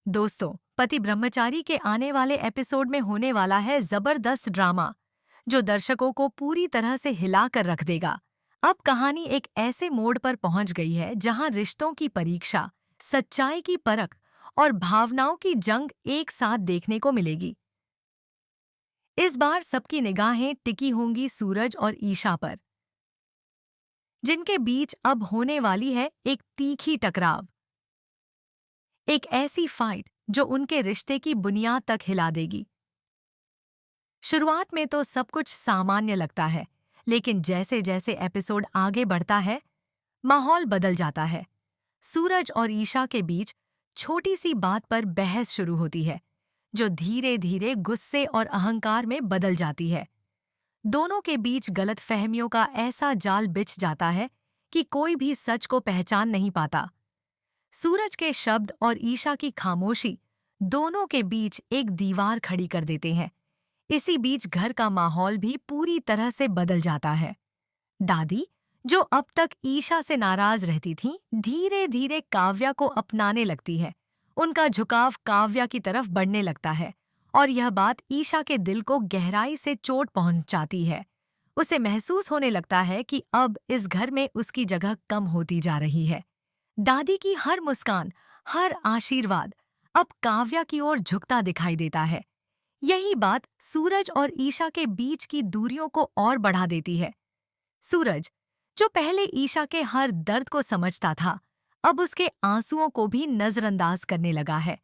दोस्तों, पति ब्रह्मचारी के आने वाले एपिसोड में होने वाला है जबरदस्त ड्रामा जो दर्शकों को पूरी तरह से हिला कर रख देगा। अब कहानी एक ऐसे मोड़ पर पहुंच गई है जहां रिश्तों की परीक्षा, सच्चाई की परख और भावनाओं की जंग एक साथ देखने को मिलेगी। इस बार सबकी निगाहें टिकी होंगी सूरज और ईशा पर, जिनके बीच अब होने वाली है एक तीखी टकराव, एक ऐसी फाइट जो उनके रिश्ते की बुनियाद तक हिला देगी। शुरुआत में तो सब कुछ सामान्य लगता है, लेकिन जैसे जैसे एपिसोड आगे बढ़ता है, माहौल बदल जाता है। सूरज और ईशा के बीच छोटी सी बात पर बहस शुरू होती है, जो धीरे धीरे गुस्से और अहंकार में बदल जाती है। दोनों के बीच गलतफहमियों का ऐसा जाल बिछ जाता है कि कोई भी सच को पहचान नहीं पाता। सूरज के शब्द और ईशा की खामोशी दोनों के बीच एक दीवार खड़ी कर देते हैं। इसी बीच घर का माहौल भी पूरी तरह से बदल जाता है। दादी, जो अब तक ईशा से नाराज रहती थीं, धीरे धीरे काव्या को अपनाने लगती है। उनका झुकाव काव्या की तरफ बढ़ने लगता है और यह बात ईशा के दिल को गहराई से चोट पहुंचाती है। उसे महसूस होने लगता है कि अब इस घर में उसकी जगह कम होती जा रही है। दादी की हर मुस्कान, हर आशीर्वाद अब काव्या की ओर झुकता दिखाई देता है। यही बात सूरज और ईशा के बीच की दूरियों को और बढ़ा देती है। सूरज, जो पहले ईशा के हर दर्द को समझता था, अब उसके आंसुओं को भी नजरअंदाज करने लगा है।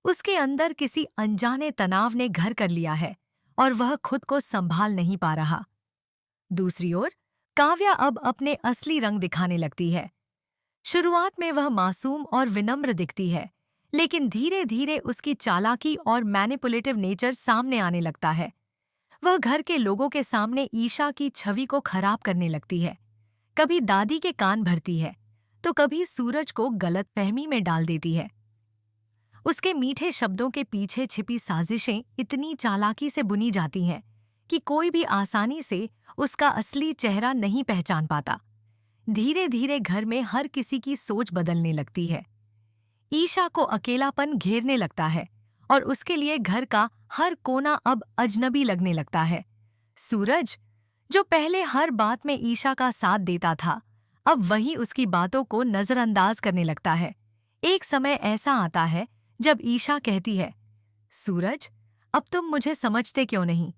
उसके अंदर किसी अनजाने तनाव ने घर कर लिया है और वह खुद को संभाल नहीं पा रहा। दूसरी ओर काव्या अब अपने असली रंग दिखाने लगती है। शुरुआत में वह मासूम और विनम्र दिखती है, लेकिन धीरे धीरे उसकी चालाकी और मैनिपुलेटिव नेचर सामने आने लगता है। वह घर के लोगों के सामने ईशा की छवि को खराब करने लगती है। कभी दादी के कान भरती है, तो कभी सूरज को गलतफहमी में डाल देती है। उसके मीठे शब्दों के पीछे छिपी साजिशें इतनी चालाकी से बुनी जाती हैं कि कोई भी आसानी से उसका असली चेहरा नहीं पहचान पाता। धीरे धीरे घर में हर किसी की सोच बदलने लगती है। ईशा को अकेलापन घेरने लगता है और उसके लिए घर का हर कोना अब अजनबी लगने लगता है। सूरज, जो पहले हर बात में ईशा का साथ देता था, अब वही उसकी बातों को नजरअंदाज करने लगता है। एक समय ऐसा आता है जब ईशा कहती है, सूरज, अब तुम मुझे समझते क्यों नहीं?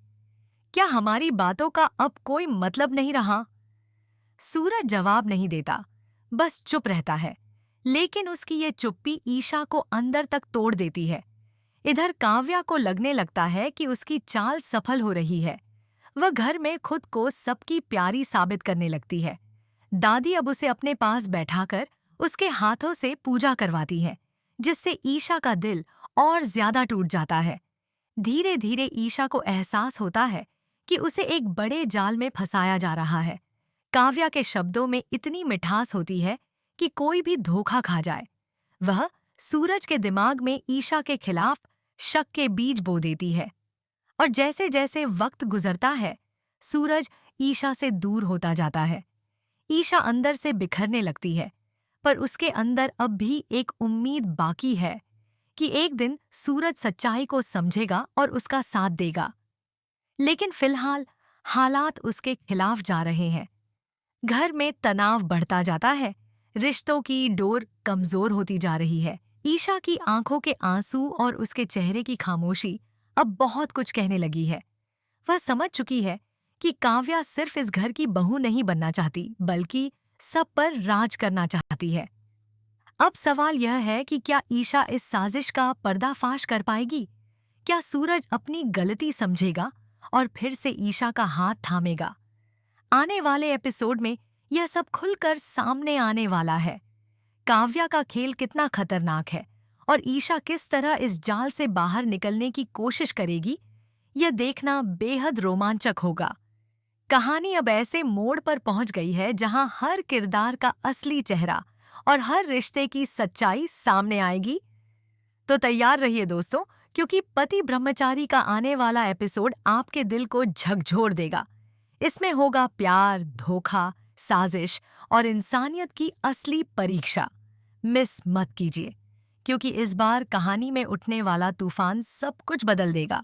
क्या हमारी बातों का अब कोई मतलब नहीं रहा? सूरज जवाब नहीं देता, बस चुप रहता है। लेकिन उसकी ये चुप्पी ईशा को अंदर तक तोड़ देती है। इधर काव्या को लगने लगता है कि उसकी चाल सफल हो रही है। वह घर में खुद को सबकी प्यारी साबित करने लगती है। दादी अब उसे अपने पास बैठाकर उसके हाथों से पूजा करवाती है, जिससे ईशा का दिल और ज्यादा टूट जाता है। धीरे धीरे ईशा को एहसास होता है कि उसे एक बड़े जाल में फंसाया जा रहा है। काव्या के शब्दों में इतनी मिठास होती है कि कोई भी धोखा खा जाए। वह सूरज के दिमाग में ईशा के खिलाफ शक के बीज बो देती है। और जैसे जैसे वक्त गुजरता है, सूरज ईशा से दूर होता जाता है। ईशा अंदर से बिखरने लगती है, पर उसके अंदर अब भी एक उम्मीद बाकी है कि एक दिन सूरज सच्चाई को समझेगा और उसका साथ देगा। लेकिन फिलहाल हालात उसके खिलाफ जा रहे हैं। घर में तनाव बढ़ता जाता है, रिश्तों की डोर कमजोर होती जा रही है। ईशा की आंखों के आंसू और उसके चेहरे की खामोशी अब बहुत कुछ कहने लगी है। वह समझ चुकी है कि काव्या सिर्फ इस घर की बहू नहीं बनना चाहती, बल्कि सब पर राज करना चाहती है। अब सवाल यह है कि क्या ईशा इस साजिश का पर्दाफाश कर पाएगी? क्या सूरज अपनी गलती समझेगा और फिर से ईशा का हाथ थामेगा? आने वाले एपिसोड में यह सब खुलकर सामने आने वाला है। काव्या का खेल कितना खतरनाक है और ईशा किस तरह इस जाल से बाहर निकलने की कोशिश करेगी, यह देखना बेहद रोमांचक होगा। कहानी अब ऐसे मोड़ पर पहुंच गई है जहां हर किरदार का असली चेहरा और हर रिश्ते की सच्चाई सामने आएगी। तो तैयार रहिए दोस्तों, क्योंकि पति ब्रह्मचारी का आने वाला एपिसोड आपके दिल को झकझोर देगा। इसमें होगा प्यार, धोखा, साजिश और इंसानियत की असली परीक्षा। मिस मत कीजिए, क्योंकि इस बार कहानी में उठने वाला तूफान सब कुछ बदल देगा।